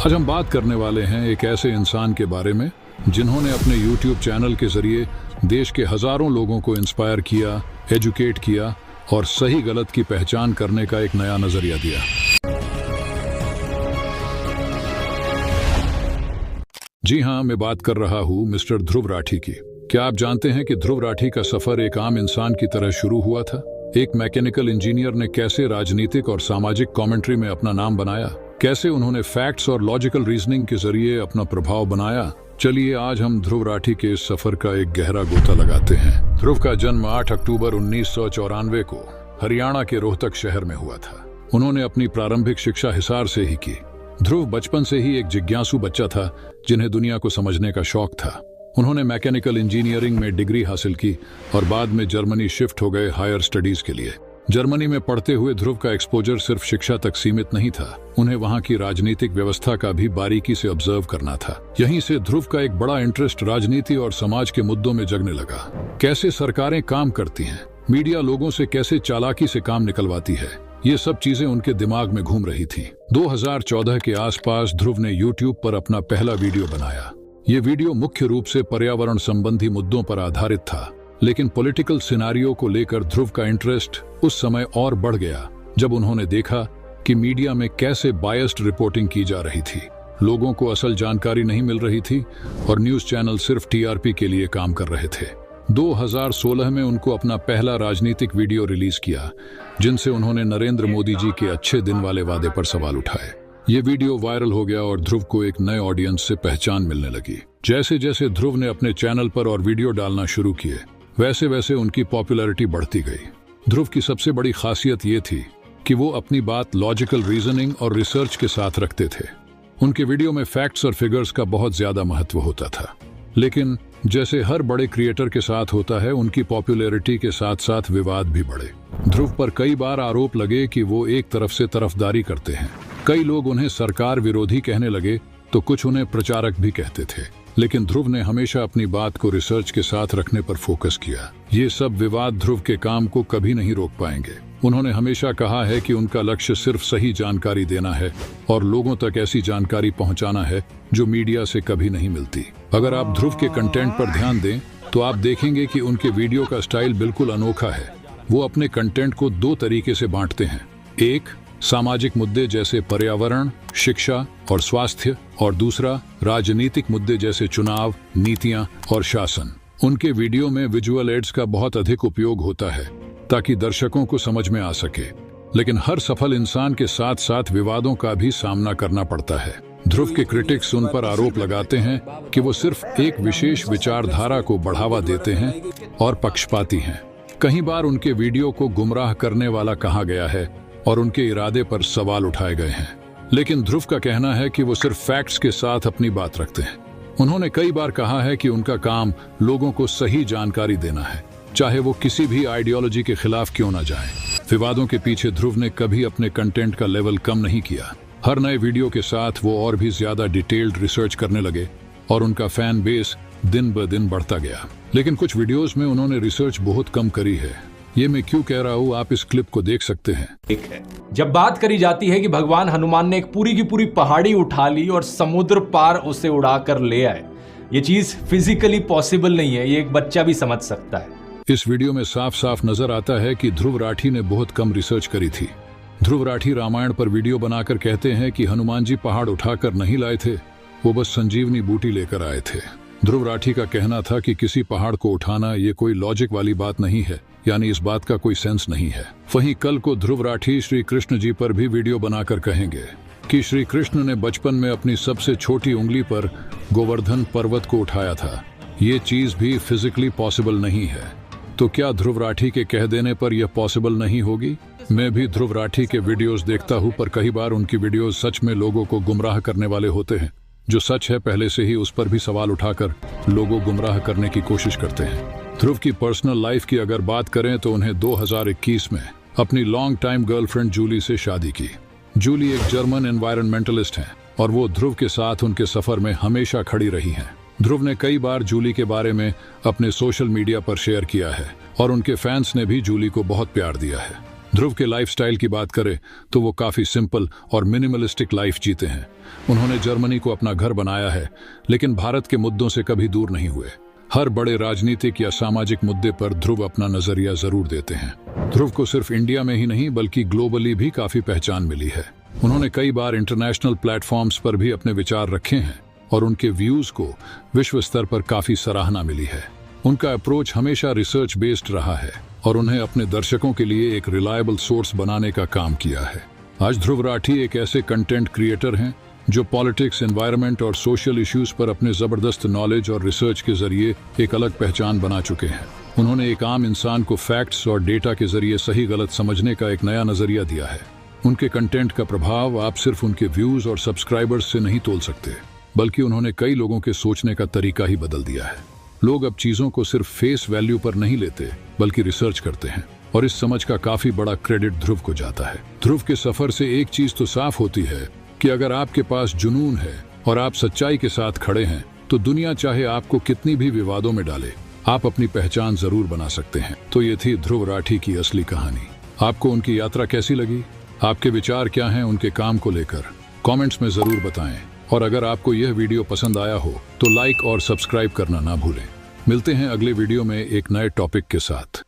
आज हम बात करने वाले हैं एक ऐसे इंसान के बारे में जिन्होंने अपने YouTube चैनल के जरिए देश के हजारों लोगों को इंस्पायर किया, एजुकेट किया और सही गलत की पहचान करने का एक नया नजरिया दिया। जी हाँ, मैं बात कर रहा हूँ मिस्टर ध्रुव राठी की। क्या आप जानते हैं कि ध्रुव राठी का सफर एक आम इंसान की तरह शुरू हुआ था? एक मैकेनिकल इंजीनियर ने कैसे राजनीतिक और सामाजिक कमेंट्री में अपना नाम बनाया, कैसे उन्होंने फैक्ट्स और लॉजिकल रीजनिंग के जरिए अपना प्रभाव बनाया। चलिए आज हम ध्रुव राठी के इस सफर का एक गहरा गोता लगाते हैं। ध्रुव का जन्म 8 अक्टूबर 1994 को हरियाणा के रोहतक शहर में हुआ था। उन्होंने अपनी प्रारंभिक शिक्षा हिसार से ही की। ध्रुव बचपन से ही एक जिज्ञासु बच्चा था जिन्हें दुनिया को समझने का शौक था। उन्होंने मैकेनिकल इंजीनियरिंग में डिग्री हासिल की और बाद में जर्मनी शिफ्ट हो गए हायर स्टडीज के लिए। जर्मनी में पढ़ते हुए ध्रुव का एक्सपोजर सिर्फ शिक्षा तक सीमित नहीं था, उन्हें वहां की राजनीतिक व्यवस्था का भी बारीकी से ऑब्जर्व करना था। यहीं से ध्रुव का एक बड़ा इंटरेस्ट राजनीति और समाज के मुद्दों में जगने लगा। कैसे सरकारें काम करती हैं, मीडिया लोगों से कैसे चालाकी से काम निकलवाती है, ये सब चीजें उनके दिमाग में घूम रही थी। 2014 के आसपास ध्रुव ने YouTube पर अपना पहला वीडियो बनाया। ये वीडियो मुख्य रूप से पर्यावरण संबंधी मुद्दों पर आधारित था, लेकिन पॉलिटिकल सिनारियो को लेकर ध्रुव का इंटरेस्ट उस समय और बढ़ गया जब उन्होंने देखा कि मीडिया में कैसे बायस्ड रिपोर्टिंग की जा रही थी। लोगों को असल जानकारी नहीं मिल रही थी और न्यूज चैनल सिर्फ TRP के लिए काम कर रहे थे। 2016 में उनको अपना पहला राजनीतिक वीडियो रिलीज किया, जिनसे उन्होंने नरेंद्र मोदी जी के अच्छे दिन वाले वादे पर सवाल उठाए। ये वीडियो वायरल हो गया और ध्रुव को एक नए ऑडियंस से पहचान मिलने लगी। जैसे जैसे ध्रुव ने अपने चैनल पर और वीडियो डालना शुरू किए, वैसे वैसे उनकी पॉपुलैरिटी बढ़ती गई। ध्रुव की सबसे बड़ी खासियत ये थी कि वो अपनी बात लॉजिकल रीजनिंग और रिसर्च के साथ रखते थे। उनके वीडियो में फैक्ट्स और फिगर्स का बहुत ज्यादा महत्व होता था, लेकिन जैसे हर बड़े क्रिएटर के साथ होता है, उनकी पॉपुलैरिटी के साथ साथ विवाद भी बढ़े। ध्रुव पर कई बार आरोप लगे कि वो एक तरफ से तरफदारी करते हैं। कई लोग उन्हें सरकार विरोधी कहने लगे तो कुछ उन्हें प्रचारक भी कहते थे, लेकिन ध्रुव ने हमेशा अपनी बात को रिसर्च के साथ रखने पर फोकस किया। ये सब विवाद ध्रुव के काम को कभी नहीं रोक पाएंगे। उन्होंने हमेशा कहा है कि उनका लक्ष्य सिर्फ सही जानकारी देना है और लोगों तक ऐसी जानकारी पहुंचाना है जो मीडिया से कभी नहीं मिलती। अगर आप ध्रुव के कंटेंट पर ध्यान दें तो आप देखेंगे कि उनके वीडियो का स्टाइल बिल्कुल अनोखा है। वो अपने कंटेंट को दो तरीके से बांटते हैं, एक सामाजिक मुद्दे जैसे पर्यावरण, शिक्षा और स्वास्थ्य, और दूसरा राजनीतिक मुद्दे जैसे चुनाव, नीतियां और शासन। उनके वीडियो में विजुअल एड्स का बहुत अधिक उपयोग होता है ताकि दर्शकों को समझ में आ सके, लेकिन हर सफल इंसान के साथ साथ विवादों का भी सामना करना पड़ता है। ध्रुव के क्रिटिक्स उन पर आरोप लगाते हैं कि वो सिर्फ एक विशेष विचारधारा को बढ़ावा देते हैं और पक्षपाती हैं। कई बार उनके वीडियो को गुमराह करने वाला कहा गया है और उनके इरादे पर सवाल उठाए गए हैं, लेकिन ध्रुव का कहना है कि वो सिर्फ फैक्ट्स के साथ अपनी बात रखते हैं। उन्होंने कई बार कहा है कि उनका काम लोगों को सही जानकारी देना है, चाहे वो किसी भी आइडियोलॉजी के खिलाफ क्यों ना जाए। विवादों के पीछे ध्रुव ने कभी अपने कंटेंट का लेवल कम नहीं किया। हर नए वीडियो के साथ वो और भी ज्यादा डिटेल्ड रिसर्च करने लगे और उनका फैन बेस दिन ब दिन बढ़ता गया। लेकिन कुछ वीडियोस में उन्होंने रिसर्च बहुत कम करी है। ये मैं क्यों कह रहा हूँ, आप इस क्लिप को देख सकते हैं। एक है, जब बात करी जाती है कि भगवान हनुमान ने एक पूरी की पूरी पहाड़ी उठा ली और समुद्र पार उसे उड़ाकर ले आए, ये चीज फिजिकली पॉसिबल नहीं है, ये एक बच्चा भी समझ सकता है। इस वीडियो में साफ साफ नजर आता है कि ध्रुव राठी ने बहुत कम रिसर्च करी थी। ध्रुव राठी रामायण पर वीडियो बनाकर कहते हैं कि हनुमान जी पहाड़ उठाकर नहीं लाए थे, वो बस संजीवनी बूटी लेकर आए थे। ध्रुव राठी का कहना था कि किसी पहाड़ को उठाना ये कोई लॉजिक वाली बात नहीं है, यानी इस बात का कोई सेंस नहीं है। वहीं कल को ध्रुव राठी श्री कृष्ण जी पर भी वीडियो बनाकर कहेंगे कि श्री कृष्ण ने बचपन में अपनी सबसे छोटी उंगली पर गोवर्धन पर्वत को उठाया था। ये चीज भी फिजिकली पॉसिबल नहीं है। तो क्या ध्रुव राठी के कह देने पर यह पॉसिबल नहीं होगी? मैं भी ध्रुव राठी के वीडियोस देखता हूँ, पर कई बार उनकी वीडियोस सच में लोगों को गुमराह करने वाले होते हैं। जो सच है पहले से ही उस पर भी सवाल उठाकर लोगों गुमराह करने की कोशिश करते हैं। ध्रुव की पर्सनल लाइफ की अगर बात करें तो उन्हें 2021 में अपनी लॉन्ग टाइम गर्लफ्रेंड जूली से शादी की। जूली एक जर्मन एनवायरनमेंटलिस्ट हैं और वो ध्रुव के साथ उनके सफर में हमेशा खड़ी रही हैं। ध्रुव ने कई बार जूली के बारे में अपने सोशल मीडिया पर शेयर किया है और उनके फैंस ने भी जूली को बहुत प्यार दिया है। ध्रुव के लाइफस्टाइल की बात करें तो वो काफी सिंपल और मिनिमलिस्टिक लाइफ जीते हैं। उन्होंने जर्मनी को अपना घर बनाया है, लेकिन भारत के मुद्दों से कभी दूर नहीं हुए। हर बड़े राजनीतिक या सामाजिक मुद्दे पर ध्रुव अपना नजरिया जरूर देते हैं। ध्रुव को सिर्फ इंडिया में ही नहीं बल्कि ग्लोबली भी काफी पहचान मिली है। उन्होंने कई बार इंटरनेशनल प्लेटफॉर्म्स पर भी अपने विचार रखे हैं और उनके व्यूज को विश्व स्तर पर काफी सराहना मिली है। उनका अप्रोच हमेशा रिसर्च बेस्ड रहा है और उन्हें अपने दर्शकों के लिए एक रिलायबल सोर्स बनाने का काम किया है। आज ध्रुव राठी एक ऐसे कंटेंट क्रिएटर हैं जो पॉलिटिक्स, एनवायरनमेंट और सोशल इश्यूज पर अपने जबरदस्त नॉलेज और रिसर्च के जरिए एक अलग पहचान बना चुके हैं। उन्होंने एक आम इंसान को फैक्ट्स और डेटा के जरिए सही गलत समझने का एक नया नजरिया दिया है। उनके कंटेंट का प्रभाव आप सिर्फ उनके व्यूज और सब्सक्राइबर्स से नहीं तोल सकते, बल्कि उन्होंने कई लोगों के सोचने का तरीका ही बदल दिया है। लोग अब चीजों को सिर्फ फेस वैल्यू पर नहीं लेते बल्कि रिसर्च करते हैं और इस समझ का काफी बड़ा क्रेडिट ध्रुव को जाता है। ध्रुव के सफर से एक चीज तो साफ होती है कि अगर आपके पास जुनून है और आप सच्चाई के साथ खड़े हैं तो दुनिया चाहे आपको कितनी भी विवादों में डाले, आप अपनी पहचान जरूर बना सकते हैं। तो ये थी ध्रुव राठी की असली कहानी। आपको उनकी यात्रा कैसी लगी? आपके विचार क्या हैं उनके काम को लेकर? कमेंट्स में जरूर बताएं। और अगर आपको यह वीडियो पसंद आया हो तो लाइक और सब्सक्राइब करना ना भूलें। मिलते हैं अगले वीडियो में एक नए टॉपिक के साथ।